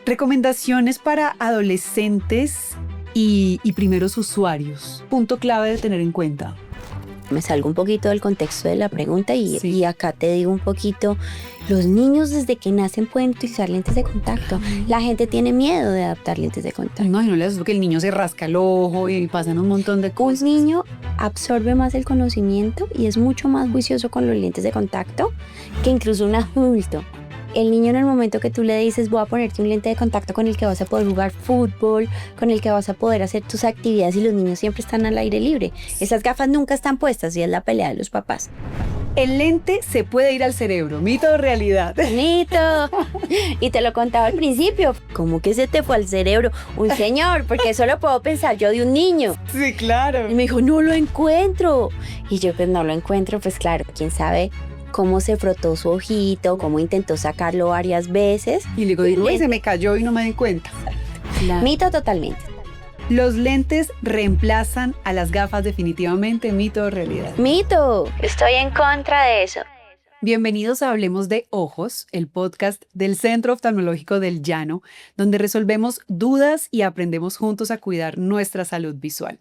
Recomendaciones para adolescentes y primeros usuarios. Punto clave de tener en cuenta. Me salgo un poquito del contexto de la pregunta Sí. y acá te digo un poquito, los niños desde que nacen pueden utilizar lentes de contacto. La gente tiene miedo de adaptar lentes de contacto. No, y no le asusto que el niño se rasca el ojo y pasan un montón de Un cosas. niño absorbe más el conocimiento y es mucho más juicioso con los lentes de contacto que incluso un adulto. El niño, en el momento que tú le dices voy a ponerte un lente de contacto con el que vas a poder jugar fútbol, con el que vas a poder hacer tus actividades, y los niños siempre están al aire libre. Esas gafas nunca están puestas y es la pelea de los papás. El lente se puede ir al cerebro, mito o realidad. Bonito. Y te lo contaba al principio. ¿Cómo que se te fue al cerebro? Un señor, porque eso lo puedo pensar yo de un niño. Sí, claro. Y me dijo, no lo encuentro. Y yo, pues no lo encuentro, pues claro, quién sabe cómo se frotó su ojito, cómo intentó sacarlo varias veces. Y le digo, "Uy, se me cayó y no me di cuenta". Claro. Mito totalmente. Los lentes reemplazan a las gafas definitivamente, mito o realidad. Mito. Estoy en contra de eso. Bienvenidos a Hablemos de Ojos, el podcast del Centro Oftalmológico del Llano, donde resolvemos dudas y aprendemos juntos a cuidar nuestra salud visual.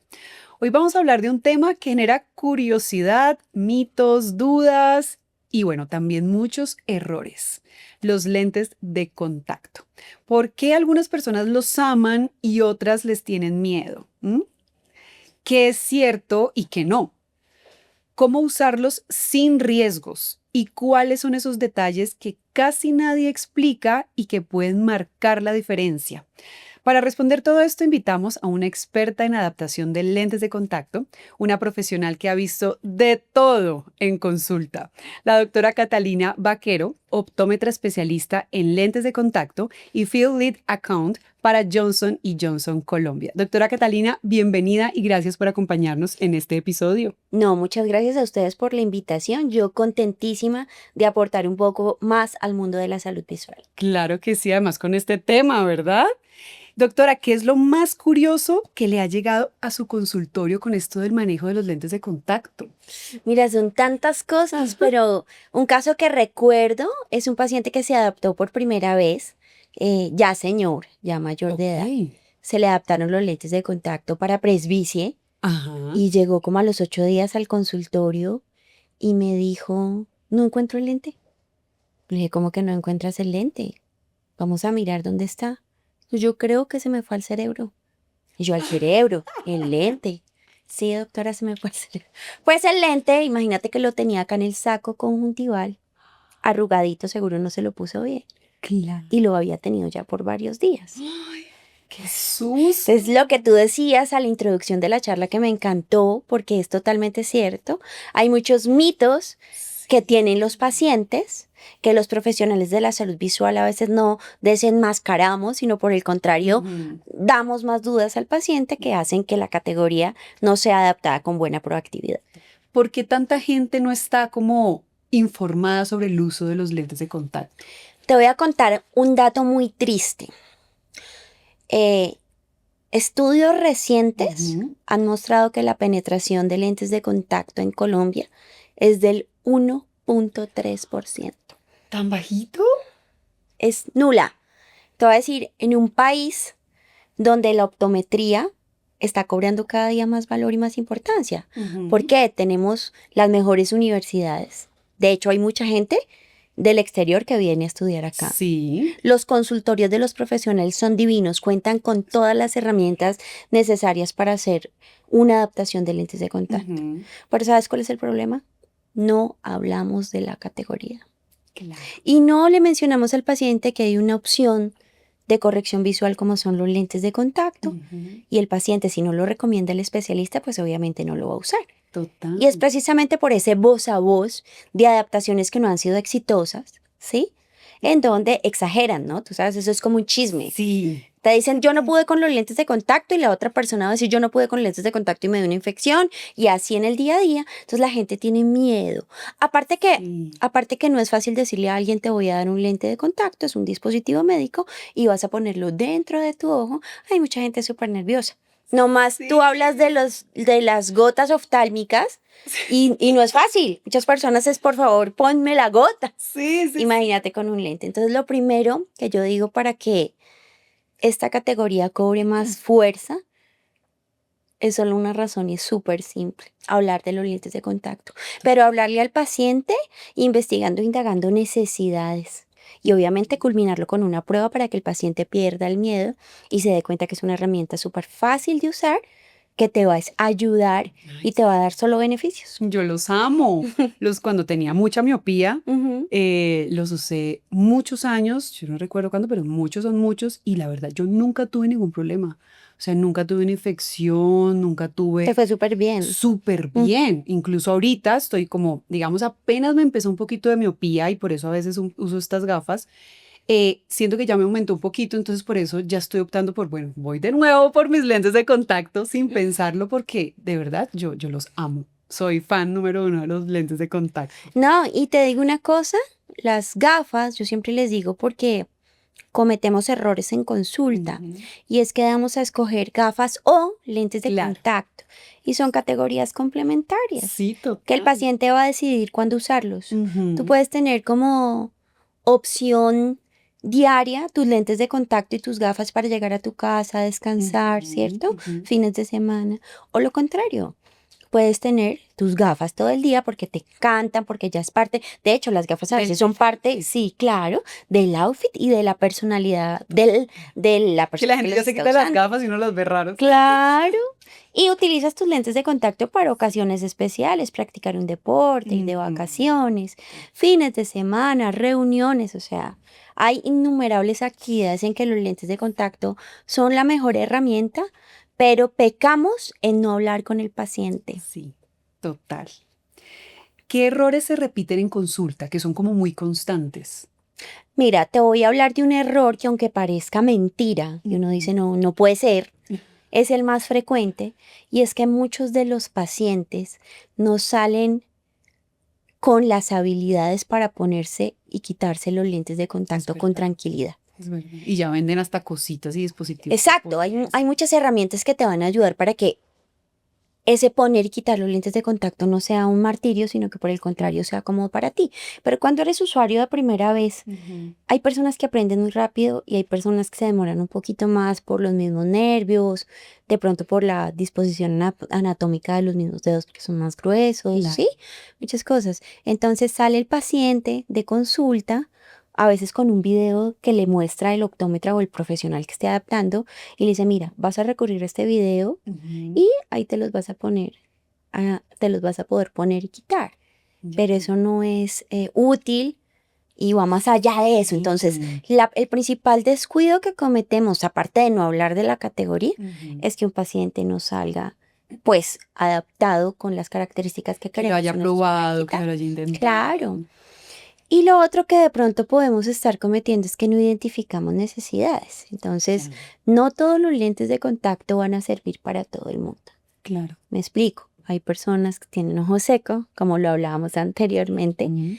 Hoy vamos a hablar de un tema que genera curiosidad, mitos, dudas y bueno, también muchos errores. Los lentes de contacto. ¿Por qué algunas personas los aman y otras les tienen miedo? ¿Qué es cierto y qué no? ¿Cómo usarlos sin riesgos? ¿Y cuáles son esos detalles que casi nadie explica y que pueden marcar la diferencia? Para responder todo esto, invitamos a una experta en adaptación de lentes de contacto, una profesional que ha visto de todo en consulta, la doctora Catalina Vaquero, optómetra especialista en lentes de contacto y Field Lead Account para Johnson & Johnson Colombia. Doctora Catalina, bienvenida y gracias por acompañarnos en este episodio. No, muchas gracias a ustedes por la invitación. Yo contentísima de aportar un poco más al mundo de la salud visual. Claro que sí, además con este tema, ¿verdad? Doctora, ¿qué es lo más curioso que le ha llegado a su consultorio con esto del manejo de los lentes de contacto? Mira, son tantas cosas, pero un caso que recuerdo es un paciente que se adaptó por primera vez, ya señor, ya mayor de edad. Se le adaptaron los lentes de contacto para presbicie. Ajá. Y llegó como a los 8 días al consultorio y me dijo, no encuentro el lente. Le dije, ¿cómo que no encuentras el lente? Vamos a mirar dónde está. Yo creo que se me fue al cerebro. Y yo, al cerebro, el lente. Sí, doctora, se me fue al cerebro. Pues el lente, imagínate que lo tenía acá en el saco conjuntival, arrugadito, seguro no se lo puso bien. Claro. Y lo había tenido ya por varios días. ¡Ay, qué susto! Es lo que tú decías a la introducción de la charla que me encantó, porque es totalmente cierto. Hay muchos mitos que tienen los pacientes, que los profesionales de la salud visual a veces no desenmascaramos, sino por el contrario, damos más dudas al paciente que hacen que la categoría no sea adaptada con buena proactividad. ¿Por qué tanta gente no está como informada sobre el uso de los lentes de contacto? Te voy a contar un dato muy triste. Estudios recientes han mostrado que la penetración de lentes de contacto en Colombia es del 1.3%. ¿Tan bajito? Es nula. Te voy a decir, en un país donde la optometría está cobrando cada día más valor y más importancia. ¿Por qué? Tenemos las mejores universidades. De hecho, hay mucha gente del exterior que viene a estudiar acá. Sí. Los consultorios de los profesionales son divinos, cuentan con todas las herramientas necesarias para hacer una adaptación de lentes de contacto. Pero ¿sabes cuál es el problema? No hablamos de la categoría. Claro. Y no le mencionamos al paciente que hay una opción de corrección visual como son los lentes de contacto. Y el paciente, si no lo recomienda el especialista, pues obviamente no lo va a usar. Total. Y es precisamente por ese voz a voz de adaptaciones que no han sido exitosas, ¿sí? En donde exageran, ¿no? Tú sabes, eso es como un chisme. Sí. Te dicen, yo no pude con los lentes de contacto, y la otra persona va a decir, yo no pude con lentes de contacto y me dio una infección, y así en el día a día. Entonces la gente tiene miedo. Aparte que no es fácil decirle a alguien, te voy a dar un lente de contacto, es un dispositivo médico y vas a ponerlo dentro de tu ojo. Hay mucha gente súper nerviosa. Nomás tú hablas de las gotas oftálmicas y no es fácil. Muchas personas es, por favor, ponme la gota. Sí. Imagínate con un lente. Entonces lo primero que yo digo para que esta categoría cobre más fuerza es solo una razón y es súper simple, hablar de los lentes de contacto, pero hablarle al paciente investigando, indagando necesidades y obviamente culminarlo con una prueba para que el paciente pierda el miedo y se dé cuenta que es una herramienta súper fácil de usar, que te va a ayudar y te va a dar solo beneficios. Yo los amo. Cuando tenía mucha miopía, Ujú. los usé muchos años, yo no recuerdo cuándo, pero muchos son muchos, y la verdad, yo nunca tuve ningún problema. O sea, nunca tuve una infección, nunca Te tuve fue súper bien. súper bien. Incluso ahorita estoy como, digamos, apenas me empezó un poquito de miopía y por eso a veces uso estas gafas. Siento que ya me aumentó un poquito, entonces por eso ya estoy optando por, bueno, voy de nuevo por mis lentes de contacto sin pensarlo porque de verdad yo los amo. Soy fan número uno de los lentes de contacto. No, y te digo una cosa, las gafas, yo siempre les digo porque cometemos errores en consulta Ujú. y es que damos a escoger gafas o lentes de Claro. contacto y son categorías complementarias Sí, que el total. paciente va a decidir cuándo usarlos. Tú Ujú. puedes tener como opción diaria tus lentes de contacto y tus gafas para llegar a tu casa, descansar, Ujú, ¿cierto? ujú. Fines de semana. O lo contrario, puedes tener tus gafas todo el día porque te encantan, porque ya es parte. De hecho, las gafas a Del veces son parte, outfit. sí, claro, del outfit y de la personalidad de la Que la persona que gente las ya se está quita las usando. gafas y uno las ve raros. Claro. Y utilizas tus lentes de contacto para ocasiones especiales, practicar un deporte, ir de Ujú. vacaciones, fines de semana, reuniones, o sea, hay innumerables actividades en que los lentes de contacto son la mejor herramienta, pero pecamos en no hablar con el paciente. Sí, total. ¿Qué errores se repiten en consulta que son como muy constantes? Mira, te voy a hablar de un error que aunque parezca mentira, y uno dice, Ujú. no, no puede ser, es el más frecuente, y es que muchos de los pacientes no salen con las habilidades para ponerse y quitarse los lentes de Es contacto con verdad, tranquilidad. es verdad. Y ya venden hasta cositas y dispositivos Exacto, por hay eso. muchas herramientas que te van a ayudar para que ese poner y quitar los lentes de contacto no sea un martirio, sino que por el contrario sea cómodo para ti. Pero cuando eres usuario de primera vez, Ujú. hay personas que aprenden muy rápido y hay personas que se demoran un poquito más por los mismos nervios, de pronto por la disposición anatómica de los mismos dedos porque son más gruesos, Claro. ¿sí? Muchas cosas. Entonces sale el paciente de consulta, a veces con un video que le muestra el optómetra o el profesional que esté adaptando y le dice, mira, vas a recurrir a este video Ujú. y ahí te los vas a poner, te los vas a poder poner y quitar. Ya. Pero eso no es útil y va más allá de eso. Entonces, Ujú. el principal descuido que cometemos, aparte de no hablar de la categoría, Ujú. es que un paciente no salga pues adaptado con las características que Que lo queremos haya y no se los vaya a probado, que quitar. se lo haya Claro. intentado. Y lo otro que de pronto podemos estar cometiendo es que no identificamos necesidades. Entonces, Claro, no todos los lentes de contacto van a servir para todo el mundo. claro. Me explico. Hay personas que tienen ojo seco, como lo hablábamos anteriormente, Ujú.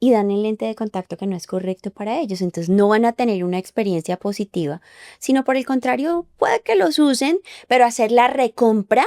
y dan el lente de contacto que no es correcto para ellos. Entonces no van a tener una experiencia positiva, sino por el contrario, puede que los usen, pero hacer la recompra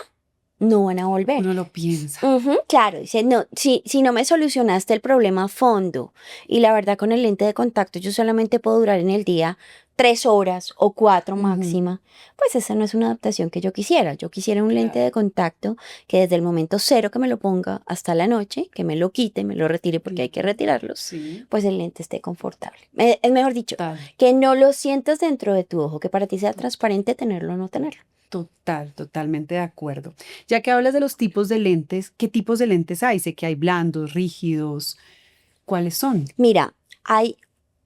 no van a volver. Uno lo piensa. Ujú, claro, dice, no, si no me solucionaste el problema a fondo y la verdad con el lente de contacto yo solamente puedo durar en el día 3 horas o 4 Ujú. máxima, pues esa no es una adaptación que yo quisiera. Yo quisiera un lente Claro. de contacto que desde el momento cero que me lo ponga hasta la noche, que me lo quite, me lo retire porque hay que Claro. retirarlos, Sí, pues el lente esté confortable. Es mejor dicho, total. que no lo sientas dentro de tu ojo, que para ti sea transparente tenerlo o no tenerlo. Totalmente de acuerdo. Ya que hablas de los tipos de lentes, ¿qué tipos de lentes hay? Sé que hay blandos, rígidos. ¿Cuáles son? Mira, hay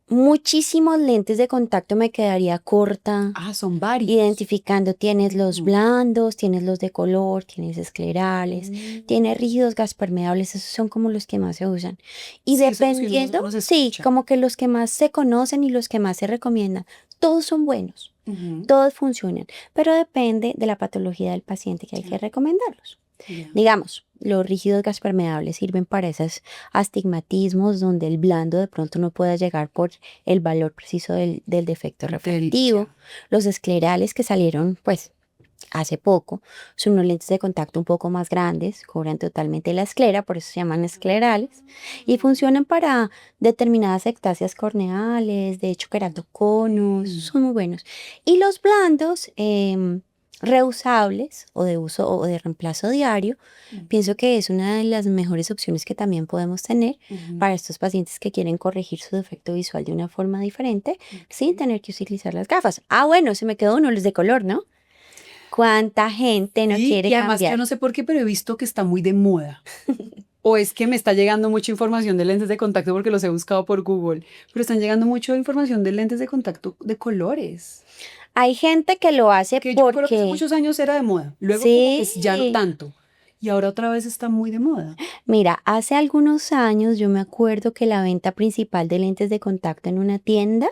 muchísimos lentes de contacto, me quedaría corta Ah, son varios. identificando. Tienes los Ujú. blandos, tienes los de color, tienes esclerales, Mm. tienes rígidos, gas permeables, esos son como los que más se usan. Y Sí, esos son los que dependiendo, uno se sí, escucha. como que los que más se conocen y los que más se recomiendan, todos son buenos, Ujú. todos funcionan, pero depende de la patología del paciente que hay que Claro, recomendarlos. ya. Digamos, los rígidos gas permeables sirven para esos astigmatismos donde el blando de pronto no pueda llegar por el valor preciso del defecto Del refractivo. ya. Los esclerales que salieron, pues, hace poco. Son unos lentes de contacto un poco más grandes, cubren totalmente la esclera, por eso se llaman esclerales, y funcionan para determinadas ectasias corneales, de hecho queratoconos, Mm, son muy buenos. Y los blandos, reusables o de uso o de reemplazo diario, pienso que es una de las mejores opciones que también podemos tener ujú, para estos pacientes que quieren corregir su defecto visual de una forma diferente sin ok. tener que utilizar las gafas. Ah, bueno, se me quedó uno, los de color, ¿no? ¿Cuánta gente no Sí, quiere y además yo cambiar? no sé por qué, pero he visto que está muy de moda. O es que me está llegando mucha información de lentes de contacto porque los he buscado por Google, pero están llegando mucha información de lentes de contacto de colores. Hay gente que lo hace Que yo me acuerdo que hace porque, muchos años era de moda, luego como que ya no sí, tanto, y ahora otra vez está muy de moda. mira, hace algunos años yo me acuerdo que la venta principal de lentes de contacto en una tienda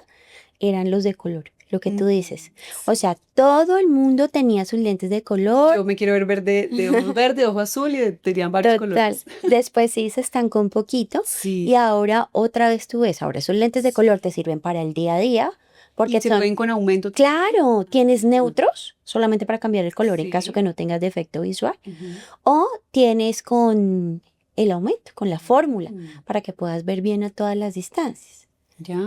eran los de color, lo que tú dices. O Sí. sea, todo el mundo tenía sus lentes de color. Yo me quiero ver verde, de ojos verde, de ojo azul y tenían varios Total. colores. Después sí se estancó un poquito y Sí, ahora otra vez tú ves, ahora esos lentes de color te sirven para el día a día y porque se son, pueden con aumento también. claro, tienes neutros solamente para cambiar el color en caso Sí. que no tengas defecto visual Ujú. o tienes con el aumento, con la fórmula Mm, para que puedas ver bien a todas las distancias. ya.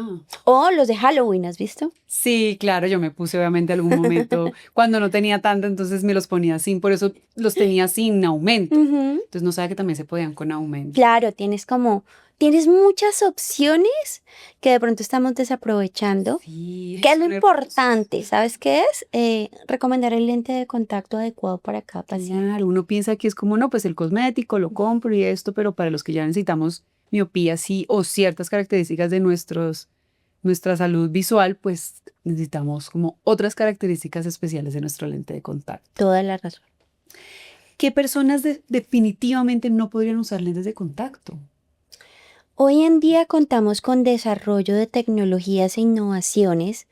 O los de Halloween, ¿has visto? Sí, claro, yo me puse obviamente algún momento cuando no tenía tanto, entonces me los ponía sin, por eso los tenía sin aumento. Ujú. Entonces no sabía que también se podían con aumento. Claro, tienes muchas opciones que de pronto estamos desaprovechando. Sí, ¿Qué es lo son hermosos. importante? ¿Sabes qué es? Recomendar el lente de contacto adecuado para cada paciente. Claro, uno piensa que es como, no, pues el cosmético lo compro y esto, pero para los que ya necesitamos miopía, sí, o ciertas características de nuestra salud visual, pues necesitamos como otras características especiales de nuestro lente de contacto. Toda la razón. ¿Qué personas definitivamente no podrían usar lentes de contacto? Hoy en día contamos con desarrollo de tecnologías e innovaciones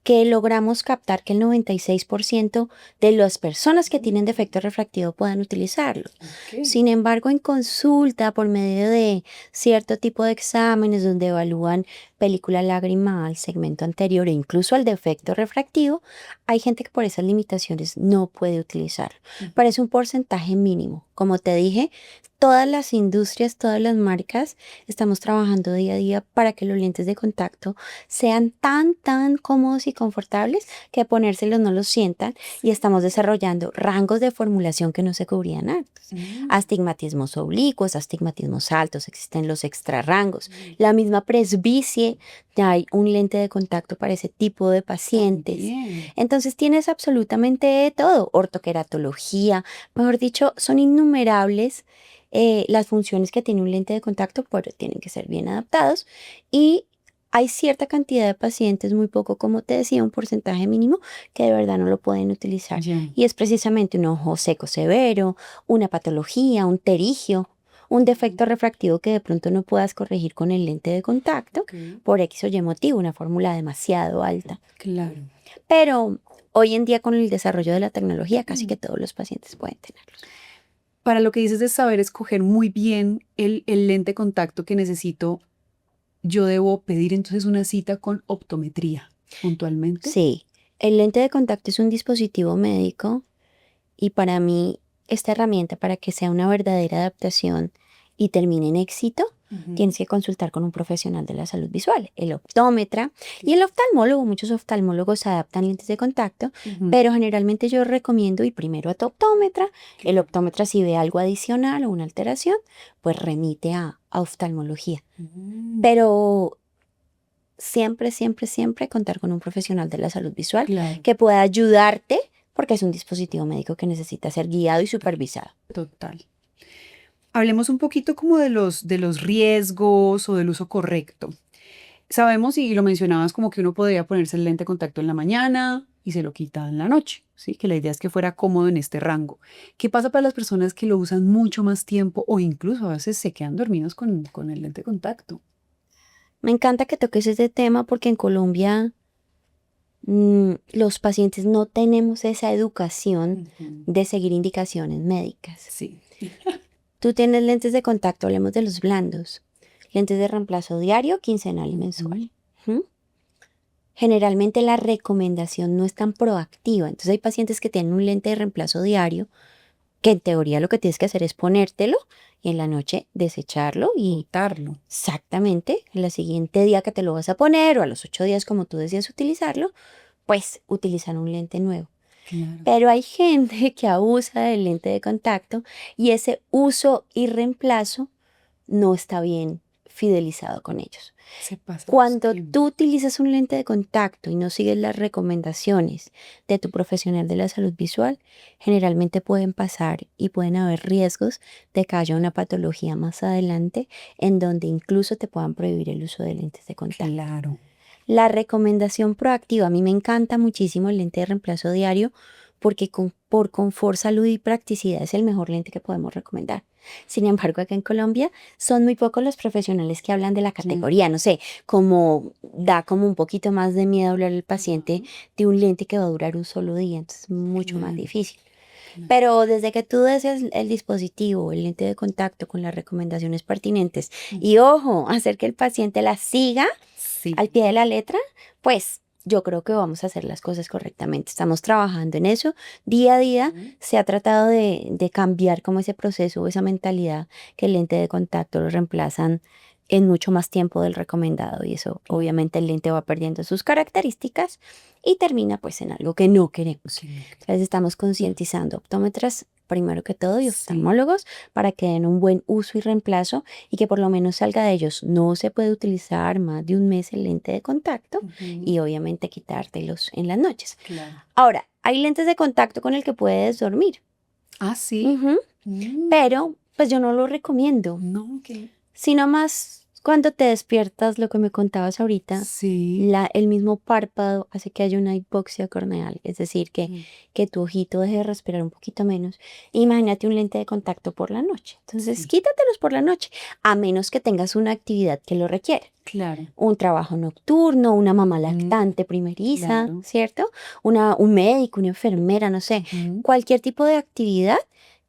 que logramos captar que el 96% de las personas que tienen defecto refractivo puedan utilizarlo. Ok. Sin embargo, en consulta, por medio de cierto tipo de exámenes donde evalúan película lagrimal, segmento anterior e incluso el defecto refractivo, hay gente que por esas limitaciones no puede utilizarlo. Pero es un porcentaje mínimo. Como te dije, todas las industrias, todas las marcas, estamos trabajando día a día para que los lentes de contacto sean tan cómodos y confortables que ponérselos no los sientan y estamos desarrollando rangos de formulación que no se cubrían antes. Mm, Astigmatismos oblicuos, astigmatismos altos, existen los extrarrangos. La misma presbicie, ya hay un lente de contacto para ese tipo de pacientes. también. Entonces tienes absolutamente todo, ortoqueratología, mejor dicho, son innumerables las funciones que tiene un lente de contacto, pero tienen que ser bien adaptados y hay cierta cantidad de pacientes, muy poco, como te decía, un porcentaje mínimo, que de verdad no lo pueden utilizar. Ya. Y es precisamente un ojo seco severo, una patología, un terigio, un defecto refractivo que de pronto no puedas corregir con el lente de contacto Ok, por X o Y motivo, una fórmula demasiado alta. claro. Pero hoy en día con el desarrollo de la tecnología, casi que todos los pacientes pueden tenerlos. Para lo que dices de saber escoger muy bien el lente de contacto que necesito, yo debo pedir entonces una cita con optometría puntualmente. Sí, el lente de contacto es un dispositivo médico y para mí, esta herramienta, para que sea una verdadera adaptación y termine en éxito, Ujú, tienes que consultar con un profesional de la salud visual, el optómetra y ok, el oftalmólogo. Muchos oftalmólogos adaptan lentes de contacto, ujú, pero generalmente yo recomiendo ir primero a tu optómetra. El claro. optómetra, si ve algo adicional o una alteración, pues remite a oftalmología. Mm, Pero siempre contar con un profesional de la salud visual claro, que pueda ayudarte porque es un dispositivo médico que necesita ser guiado y supervisado. total. Hablemos un poquito como de los riesgos o del uso correcto. Sabemos, y lo mencionabas, como que uno podría ponerse el lente de contacto en la mañana y se lo quita en la noche, ¿sí? Que la idea es que fuera cómodo en este rango. ¿Qué pasa para las personas que lo usan mucho más tiempo o incluso a veces se quedan dormidos con el lente de contacto? Me encanta que toques este tema porque en Colombia los pacientes no tenemos esa educación Ujú, de seguir indicaciones médicas. sí. Tú tienes lentes de contacto, hablemos de los blandos, lentes de reemplazo diario, quincenal y mensual. Ujú, ¿Mm? generalmente la recomendación no es tan proactiva. Entonces hay pacientes que tienen un lente de reemplazo diario, que en teoría lo que tienes que hacer es ponértelo y en la noche desecharlo y Botarlo. exactamente el siguiente día que te lo vas a poner o a los 8 días como tú decías utilizarlo, pues utilizar un lente nuevo. Claro. Pero hay gente que abusa del lente de contacto y ese uso y reemplazo no está bien fidelizado con ellos. Se pasa los Cuando tiempos. tú utilizas un lente de contacto y no sigues las recomendaciones de tu profesional de la salud visual, generalmente pueden pasar y pueden haber riesgos de que haya una patología más adelante en donde incluso te puedan prohibir el uso de lentes de contacto. Claro. La recomendación proactiva, a mí me encanta muchísimo el lente de reemplazo diario porque por confort, salud y practicidad es el mejor lente que podemos recomendar. Sin embargo, acá en Colombia son muy pocos los profesionales que hablan de la categoría, no sé, como da como un poquito más de miedo hablar al paciente de un lente que va a durar un solo día, entonces es mucho más Claro. difícil. Claro. Pero desde que tú des el dispositivo, el lente de contacto con las recomendaciones pertinentes y ojo, hacer que el paciente las siga Sí. al pie de la letra, pues yo creo que vamos a hacer las cosas correctamente. Estamos trabajando en eso. Día a día se ha tratado de cambiar como ese proceso o esa mentalidad que el lente de contacto lo reemplazan en mucho más tiempo del recomendado y eso obviamente el lente va perdiendo sus características y termina pues en algo que no queremos. Sí, no, Entonces estamos concientizando optómetras primero que todo y sí. oftalmólogos para que den un buen uso y reemplazo y que por lo menos salga de ellos. No se puede utilizar más de un mes el lente de contacto Ujú. y obviamente quitártelos en las noches. Claro. Ahora, hay lentes de contacto con el que puedes dormir, Ah, sí. Ujú, pero pues yo no lo recomiendo, No, que sino más cuando te despiertas, lo que me contabas ahorita, sí. el mismo párpado hace que haya una hipoxia corneal, es decir, que tu ojito deje de respirar un poquito menos. Imagínate un lente de contacto por la noche. Entonces, Sí. quítatelos por la noche, a menos que tengas una actividad que lo requiera. Claro. Un trabajo nocturno, una mamá Ujú. lactante primeriza, Claro. ¿cierto? Un médico, una enfermera, no sé, Ujú. cualquier tipo de actividad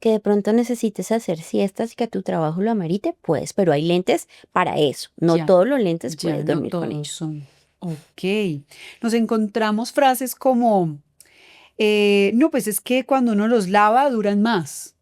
que de pronto necesites hacer siestas y que tu trabajo lo amerite, puedes, pero hay lentes para eso. No Ya, todos los lentes ya, puedes no dormir con todos ellos. son. Ok. Nos encontramos frases como, no, pues es que cuando uno los lava duran más.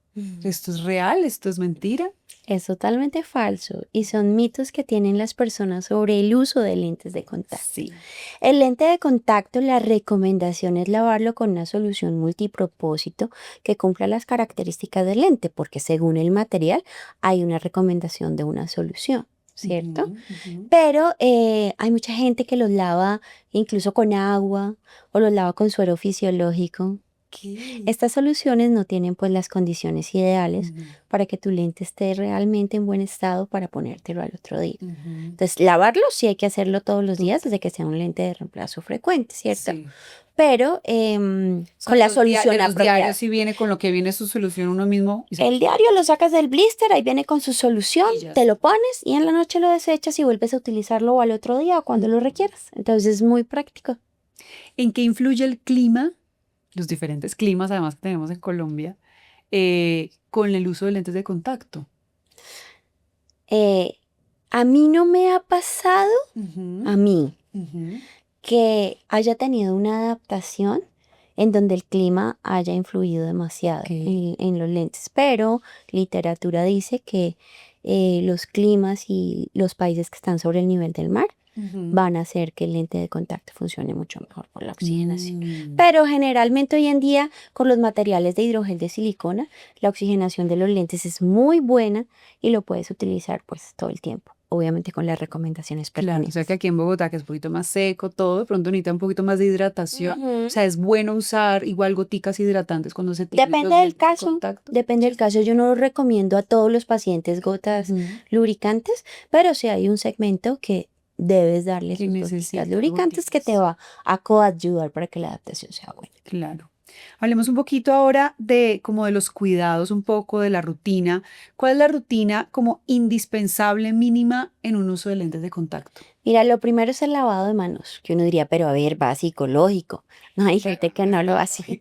¿Esto es real? ¿Esto es mentira? Es totalmente falso y son mitos que tienen las personas sobre el uso de lentes de contacto. Sí. El lente de contacto, la recomendación es lavarlo con una solución multipropósito que cumpla las características del lente, porque según el material hay una recomendación de una solución, ¿cierto? Ujú, ujú. Pero hay mucha gente que los lava incluso con agua o los lava con suero fisiológico. ¿Qué? Estas soluciones no tienen pues las condiciones ideales Ujú, para que tu lente esté realmente en buen estado para ponértelo al otro día. ujú. Entonces, lavarlo sí hay que hacerlo todos los días Total. desde que sea un lente de reemplazo frecuente, ¿cierto? Sí. Pero O sea, con de la los, solución de los diarios apropiada. sí viene con lo que viene su solución uno mismo y se El diario lo sacas del blister, ahí viene con su solución, y ya te está. lo pones y en la noche lo desechas y vuelves a utilizarlo o al otro día o cuando lo requieras. Entonces es muy práctico. ¿En qué influye el clima, los diferentes climas además que tenemos en Colombia, con el uso de lentes de contacto? Eh, a mí no me ha pasado, Ujú, a mí, ujú. que haya tenido una adaptación en donde el clima haya influido demasiado Ok. en los lentes, pero literatura dice que los climas y los países que están sobre el nivel del mar Ujú. van a hacer que el lente de contacto funcione mucho mejor por la oxigenación. Mm, Pero generalmente hoy en día con los materiales de hidrogel de silicona, la oxigenación de los lentes es muy buena y lo puedes utilizar pues todo el tiempo, obviamente con las recomendaciones claro, o sea que pertinentes. aquí en Bogotá, que es un poquito más seco, todo, de pronto necesita un poquito más de hidratación. O Ujú. sea, es bueno usar igual goticas hidratantes cuando se tienen Depende los del lentes de caso, contacto. depende del caso. Yo no lo recomiendo a todos los pacientes gotas Ujú. lubricantes, pero sí hay un segmento que debes darle Que sus goticas necesita lubricantes que te goticas. va a coayudar para que la adaptación sea buena. Claro. Hablemos un poquito ahora de como de los cuidados, un poco de la rutina. ¿Cuál es la rutina como indispensable mínima en un uso de lentes de contacto? Mira, lo primero es el lavado de manos, que uno diría, pero a ver, básico, lógico. No, hay gente que no lo hace,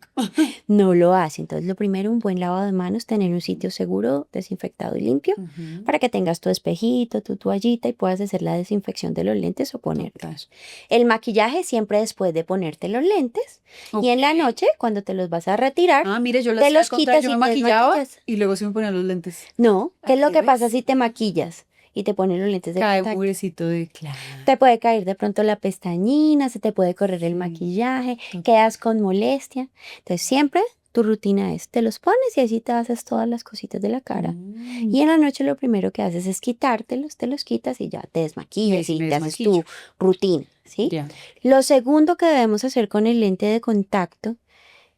no lo hace. Entonces, lo primero, un buen lavado de manos, tener un sitio seguro, desinfectado y limpio, Ujú. para que tengas tu espejito, tu toallita y puedas hacer la desinfección de los lentes o Total. ponértelos. El maquillaje siempre después de ponerte los lentes y Ok. en la noche, cuando te los vas a retirar, Ah, mire, yo lo te hacía al los contrario, quitas yo y me te maquillaba desmaquillas. y luego se me ponían los lentes. No, ¿qué es Al lo que pasa revés. si te maquillas y te pones los lentes de Cae un contacto? mugrecito de claro. Te puede caer de pronto la pestañina, se te puede correr el Sí, maquillaje, total. quedas con molestia. Entonces siempre tu rutina es, te los pones y así te haces todas las cositas de la cara. Mm, Y en la noche lo primero que haces es quitártelos, te los quitas y ya te y ahí desmaquillas sí y me te haces desmaquillo. tu rutina, ¿sí? Ya, Lo segundo que debemos hacer con el lente de contacto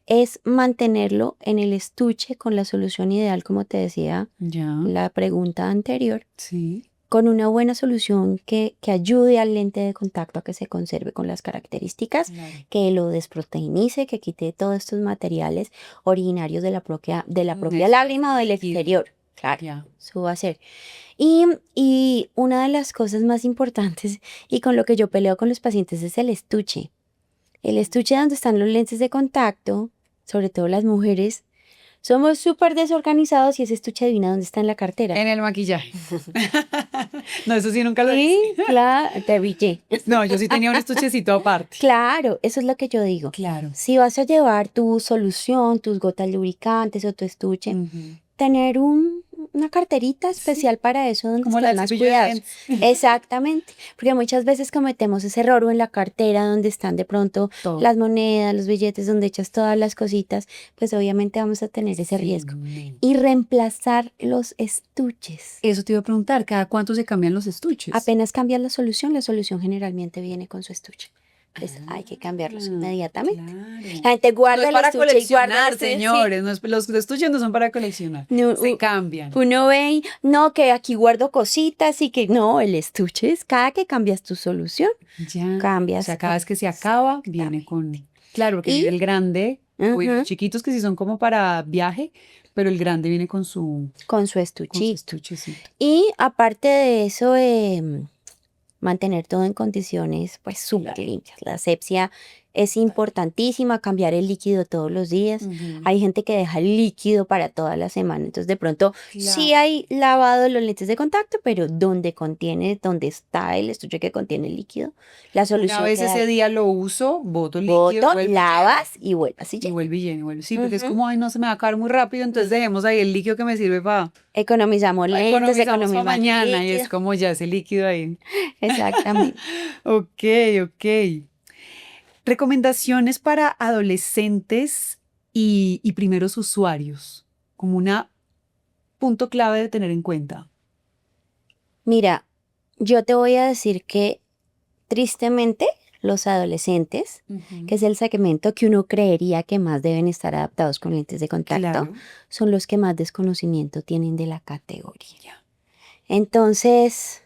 es mantenerlo en el estuche con la solución ideal, como te decía ya, la pregunta anterior, sí. con una buena solución que ayude al lente de contacto a que se conserve con las características, Claro. que lo desproteinice, que quite todos estos materiales originarios de la propia Eso, lágrima o del líquido. exterior. Claro, Ya. eso va a ser. Y una de las cosas más importantes y con lo que yo peleo con los pacientes es el estuche. El estuche donde están los lentes de contacto, sobre todo las mujeres, somos súper desorganizados y ese estuche adivina dónde está en la cartera. En el maquillaje. No, eso sí nunca lo hice. Sí, claro, te pillé. No, yo sí tenía un estuchecito aparte. Claro, eso es lo que yo digo. Claro. Si vas a llevar tu solución, tus gotas lubricantes o tu estuche, Ujú. tener una carterita Sí, especial para eso donde como la estén del más cepillo de cuidados. dientes. Exactamente, porque muchas veces cometemos ese error o en la cartera donde están de pronto Todo. las monedas, los billetes, donde echas todas las cositas, pues obviamente vamos a tener ese Sí, riesgo. no. Y reemplazar los estuches. Eso te iba a preguntar, ¿cada cuánto se cambian los estuches? Apenas cambias la solución generalmente viene con su estuche. Entonces hay que cambiarlos Ah, inmediatamente. claro. La gente No guarda es el para estuche y guarda el coleccionar, estuche. Sí. señores. No es, los estuches no son para coleccionar. No, Se cambian. uno ve y no, que aquí guardo cositas y que no, el estuche es cada que cambias tu solución, Ya. O sea, cambias cada vez que se acaba, viene exactamente. con. Claro, porque viene Y el grande. Uy, los ujú, chiquitos que sí son como para viaje, pero el grande viene con su con su estuchito. estuchecito. Y aparte de eso, mantener todo en condiciones pues súper limpias. La asepsia es importantísima, cambiar el líquido todos los días. Ujú. Hay gente que deja el líquido para toda la semana, entonces de pronto sí Claro. hay lavado de los lentes de contacto, pero donde está el estuche que contiene el líquido, la Una solución vez queda ese ahí. día lo uso, boto el líquido, Boto, vuelvo y lleno. lavas y vuelvas y Y lleno. vuelve y lleno, y vuelve. Sí, porque es Ujú. como, ay, no se me va a acabar muy rápido, entonces dejemos ahí el líquido que me sirve para. Economizamos lentes, Economizamos para economizamos mañana y es líquido. como ya ese líquido ahí. Exactamente. Ok, ok. Recomendaciones para adolescentes y primeros usuarios, como un punto clave de tener en cuenta. Mira, yo te voy a decir que tristemente, los adolescentes, que Ujú. es el segmento que uno creería que más deben estar adaptados con lentes de contacto, Claro. son los que más desconocimiento tienen de la categoría. Ya. Entonces,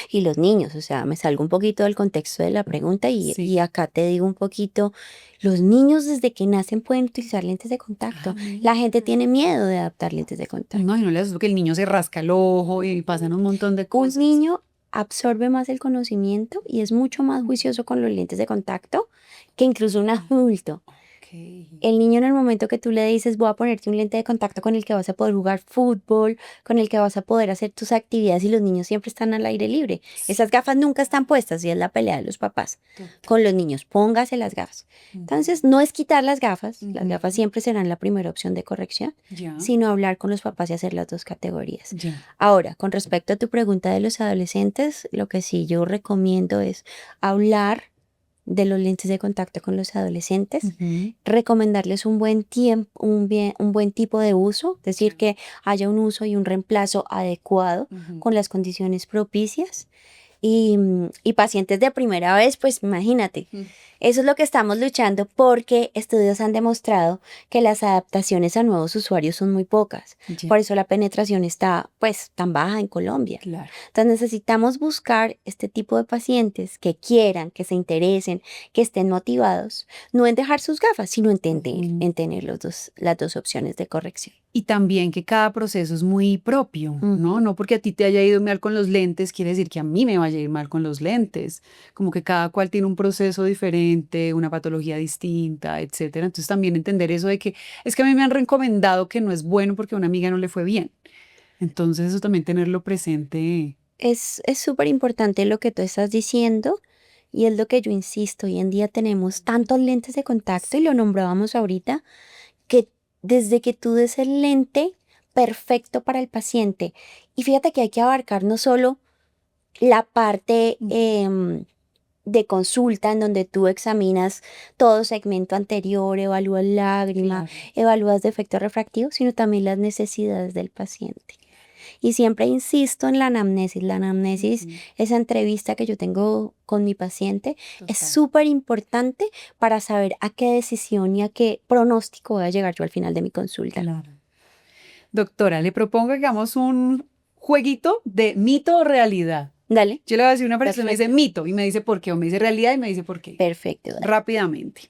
y los niños, o sea, me salgo un poquito del contexto de la pregunta y Sí. acá te digo un poquito, los niños desde que nacen pueden utilizar lentes de Ah, contacto. La gente mira. tiene miedo de adaptar lentes de contacto. No, y no le asusto que el niño se rasca el ojo y pasan un montón de Un cosas. niño absorbe más el conocimiento y es mucho más juicioso con los lentes de contacto que incluso un adulto. Ok. El niño en el momento que tú le dices, voy a ponerte un lente de contacto con el que vas a poder jugar fútbol, con el que vas a poder hacer tus actividades y los niños siempre están al aire libre. Sí, Esas gafas nunca están puestas y es la pelea de los papás total. con los niños. Póngase las gafas. Ujú. Entonces, no es quitar las gafas Ujú. siempre serán la primera opción de corrección, Ya, sino hablar con los papás y hacer las dos categorías. ya. Ahora, con respecto a tu pregunta de los adolescentes, lo que sí yo recomiendo es hablar de los lentes de contacto con los adolescentes, Ujú. recomendarles un buen tiempo, un buen tipo de uso, es decir, Ya. que haya un uso y un reemplazo adecuado Ujú. con las condiciones propicias. Y pacientes de primera vez, pues imagínate, Mm. eso es lo que estamos luchando porque estudios han demostrado que las adaptaciones a nuevos usuarios son muy pocas. Ya, Por eso la penetración está pues tan baja en Colombia. claro. Entonces necesitamos buscar este tipo de pacientes que quieran, que se interesen, que estén motivados, no en dejar sus gafas, sino en Ujú. tener las dos opciones de corrección. Y también que cada proceso es muy propio, ¿no? Ujú. No porque a ti te haya ido mal con los lentes, quiere decir que a mí me vaya a ir mal con los lentes. Como que cada cual tiene un proceso diferente, una patología distinta, etcétera. Entonces también entender eso de que es que a mí me han recomendado que no es bueno porque a una amiga no le fue bien. Entonces eso también tenerlo presente. Es súper importante lo que tú estás diciendo y es lo que yo insisto. Hoy en día tenemos tantos lentes de contacto y lo nombrábamos ahorita, que desde que tú des el lente perfecto para el paciente, y fíjate que hay que abarcar no solo la parte de consulta en donde tú examinas todo segmento anterior, evalúas lágrima, Claro. evalúas defecto refractivo, sino también las necesidades del paciente. Y siempre insisto en la anamnesis. La anamnesis, Ujú. esa entrevista que yo tengo con mi paciente, es Total. súper importante para saber a qué decisión y a qué pronóstico voy a llegar yo al final de mi consulta. Claro. Doctora, le propongo que hagamos un jueguito de mito o realidad. Dale, Yo le voy a decir una persona, me dice perfecto, mito y me dice por qué, o me dice realidad y me dice por qué. perfecto, dale. Rápidamente.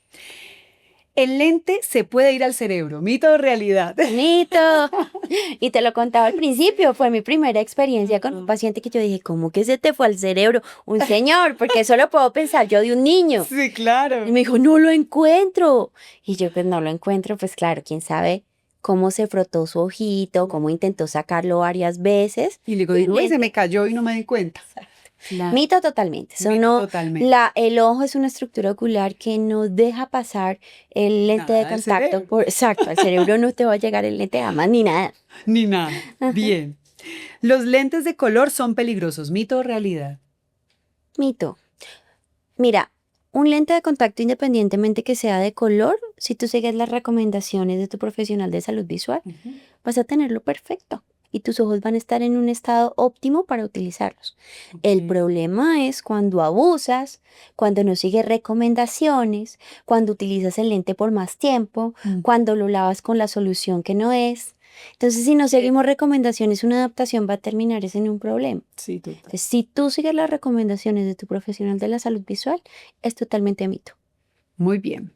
El lente se puede ir al cerebro, mito o realidad. Mito. Y te lo contaba al principio, fue mi primera experiencia con un Ujú. paciente que yo dije, ¿cómo que se te fue al cerebro? Un señor, porque eso lo puedo pensar yo de un niño. Sí, Y claro. me dijo, no lo encuentro. Y yo, pues no lo encuentro, pues claro, quién sabe cómo se frotó su ojito, cómo intentó sacarlo varias veces. Y luego Y un digo, uy, se me lente. cayó y no me di cuenta. Claro, Mito totalmente. Eso mito no, totalmente. el ojo es una estructura ocular que no deja pasar el lente de Nada del contacto cerebro, por, exacto, al cerebro no te va a llegar el lente jamás ni nada. ni nada. Ajá. Bien. Los lentes de color son peligrosos, mito o realidad. Mito. Mira, un lente de contacto independientemente que sea de color, si tú sigues las recomendaciones de tu profesional de salud visual, Ujú. vas a tenerlo perfecto y tus ojos van a estar en un estado óptimo para utilizarlos. El Ok. problema es cuando abusas, cuando no sigues recomendaciones, cuando utilizas el lente por más tiempo, Mm. cuando lo lavas con la solución que no es. Entonces, si no seguimos recomendaciones, una adaptación va a terminar es en un problema. Sí, total. Entonces, si tú sigues las recomendaciones de tu profesional de la salud visual, es totalmente mito. Muy bien.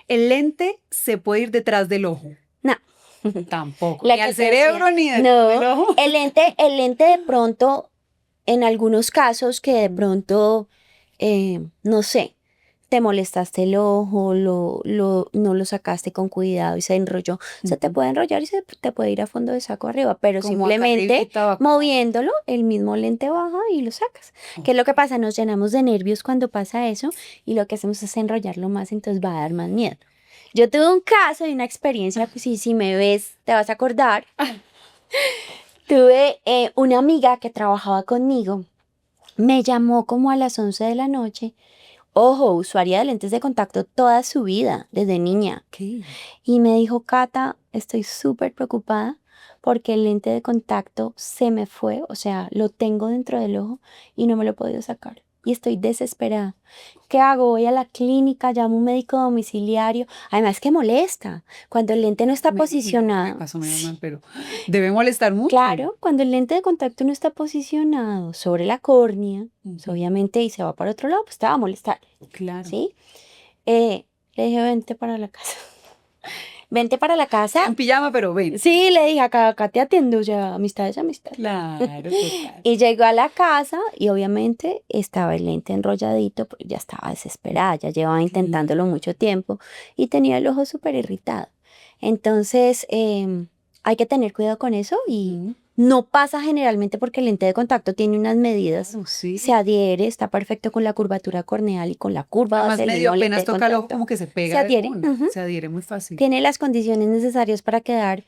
El lente se puede ir detrás del ojo. No. Tampoco. La Ni que al te decía. cerebro ni detrás del No, ojo. el lente de pronto, en algunos casos que de pronto, no sé, te molestaste el ojo, no lo sacaste con cuidado y se enrolló. Se te Ujú. puede enrollar y se te puede ir a fondo de saco arriba, pero Como acá simplemente arribita va. moviéndolo, el mismo lente baja y lo sacas. ¿Qué es lo que pasa? Nos llenamos de nervios cuando pasa eso y lo que hacemos es enrollarlo más, entonces va a dar más miedo. Yo tuve un caso y una experiencia, pues, si me ves, te vas a acordar. Tuve una amiga que trabajaba conmigo, me llamó como a las 11 de la noche. Ojo, usuaria de lentes de contacto toda su vida, desde niña. Ok. Y me dijo, Cata, estoy súper preocupada porque el lente de contacto se me fue, o sea, lo tengo dentro del ojo y no me lo he podido sacar. Y estoy desesperada. ¿Qué hago? Voy a la clínica, llamo a un médico domiciliario. Además que molesta. Cuando el lente no está No me posicionado. pasó menos mal, Sí, pero debe molestar mucho. claro, cuando el lente de contacto no está posicionado sobre la córnea, pues Ujú. obviamente y se va para otro lado, pues te va a molestar, Claro. ¿sí? Le dije, vente para la casa. Vente para la En casa. pijama, pero ven. Sí, le dije, acá te atiendo, o sea, amistad es amistad. Claro, total. Y llegó a la casa y obviamente estaba el lente enrolladito, porque ya estaba desesperada, ya llevaba intentándolo Claro. mucho tiempo y tenía el ojo súper irritado. Entonces, hay que tener cuidado con eso y Ujú. no pasa generalmente porque el lente de contacto tiene unas medidas, Claro, se sí. adhiere, está perfecto con la curvatura corneal y con la curva va a Además, ser el medio mismo lente apenas de toca el ojo, contacto. como que se Se pega de adhiere, una. ujú. Se adhiere muy fácil. Tiene las condiciones necesarias para quedar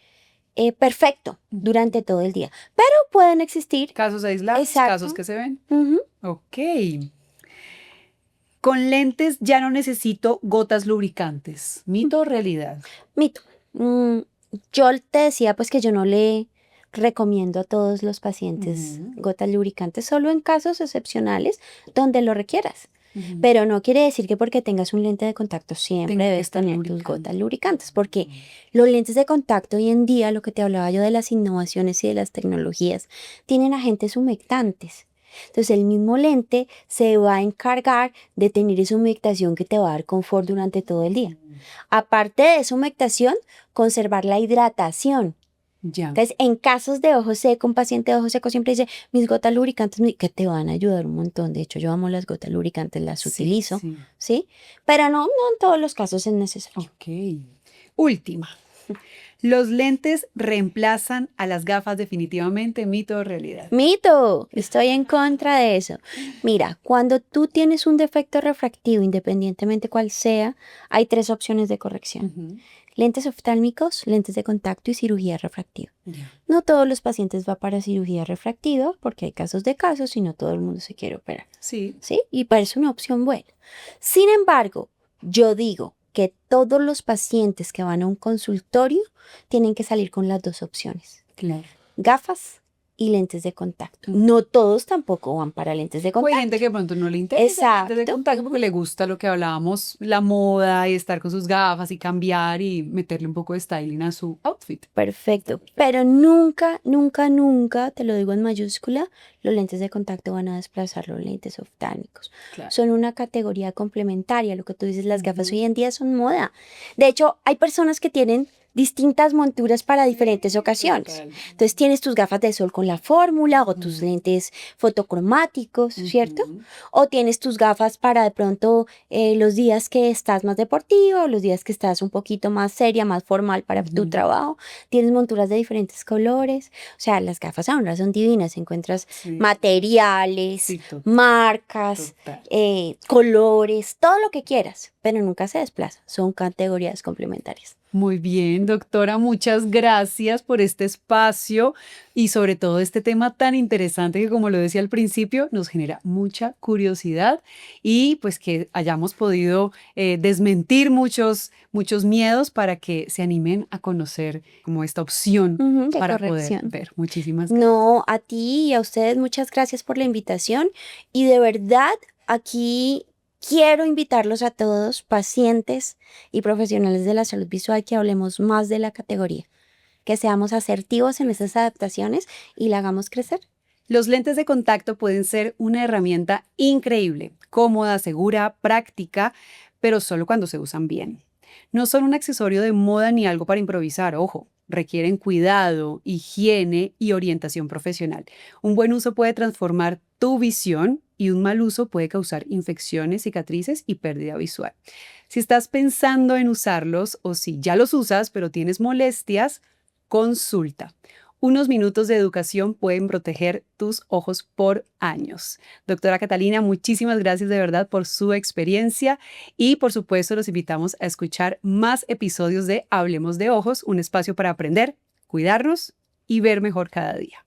perfecto Ujú. durante todo el día. Pero pueden existir, Casos aislados, casos exacto. que se ven. Ujú. Ok. Con lentes ya no necesito gotas lubricantes. ¿Mito o realidad? Mito. Mm, yo te decía pues que yo no le recomiendo a todos los pacientes Ujú. gotas lubricantes, solo en casos excepcionales donde lo requieras. Ujú. Pero no quiere decir que porque tengas un lente de contacto siempre Tenga que debes estar tener tus lubricando. gotas lubricantes, porque los lentes de contacto hoy en día, lo que te hablaba yo de las innovaciones y de las tecnologías, tienen agentes humectantes. Entonces el mismo lente se va a encargar de tener esa humectación que te va a dar confort durante todo el día. Aparte de esa humectación, conservar la hidratación. Ya. Entonces, en casos de ojo seco, un paciente de ojo seco siempre dice, mis gotas lubricantes que te van a ayudar un montón. De hecho, yo amo las gotas lubricantes, las Sí, utilizo, sí. ¿sí? Pero no en todos los casos es necesario. Ok. Última. ¿Los lentes reemplazan a las gafas definitivamente? ¿Mito o realidad? Mito, estoy en contra de eso. Mira, cuando tú tienes un defecto refractivo, independientemente cuál sea, hay 3 opciones de corrección. Ujú. Lentes oftálmicos, lentes de contacto y cirugía refractiva. Ya. No todos los pacientes van para cirugía refractiva porque hay casos de casos y no todo el mundo se quiere operar, Sí, ¿sí? Y parece una opción buena. Sin embargo, yo digo que todos los pacientes que van a un consultorio tienen que salir con las 2 opciones. claro. Gafas y lentes de contacto. No todos tampoco van para lentes de O hay contacto. gente que de pronto no le interesa lentes de Exacto. contacto porque le gusta lo que hablábamos, la moda y estar con sus gafas y cambiar y meterle un poco de styling a su outfit. Perfecto. Pero nunca, nunca, nunca, te lo digo en mayúscula, los lentes de contacto van a desplazar los lentes oftálmicos. Claro. Son una categoría complementaria. Lo que tú dices, las gafas Ujú. hoy en día son moda. De hecho, hay personas que tienen distintas monturas para diferentes ocasiones. Total. Entonces tienes tus gafas de sol con la fórmula o tus lentes fotocromáticos, ¿cierto? Ujú. O tienes tus gafas para de pronto los días que estás más deportivo, los días que estás un poquito más seria, más formal para tu Ujú. trabajo. Tienes monturas de diferentes colores. O sea, las gafas ahora son divinas. Encuentras Sí, materiales, sí, total. marcas, colores, todo lo que quieras, pero nunca se desplaza. Son categorías complementarias. Muy bien, doctora, muchas gracias por este espacio y sobre todo este tema tan interesante que, como lo decía al principio, nos genera mucha curiosidad y pues que hayamos podido desmentir muchos miedos para que se animen a conocer como esta opción De para poder corrección. ver. Muchísimas gracias. No, a ti y a ustedes muchas gracias por la invitación y de verdad aquí quiero invitarlos a todos, pacientes y profesionales de la salud visual, que hablemos más de la categoría, que seamos asertivos en esas adaptaciones y la hagamos crecer. Los lentes de contacto pueden ser una herramienta increíble, cómoda, segura, práctica, pero solo cuando se usan bien. No son un accesorio de moda ni algo para improvisar, ojo, requieren cuidado, higiene y orientación profesional. Un buen uso puede transformar tu visión y un mal uso puede causar infecciones, cicatrices y pérdida visual. Si estás pensando en usarlos o si ya los usas pero tienes molestias, consulta. Unos minutos de educación pueden proteger tus ojos por años. Doctora Catalina, muchísimas gracias de verdad por su experiencia y por supuesto los invitamos a escuchar más episodios de Hablemos de Ojos, un espacio para aprender, cuidarnos y ver mejor cada día.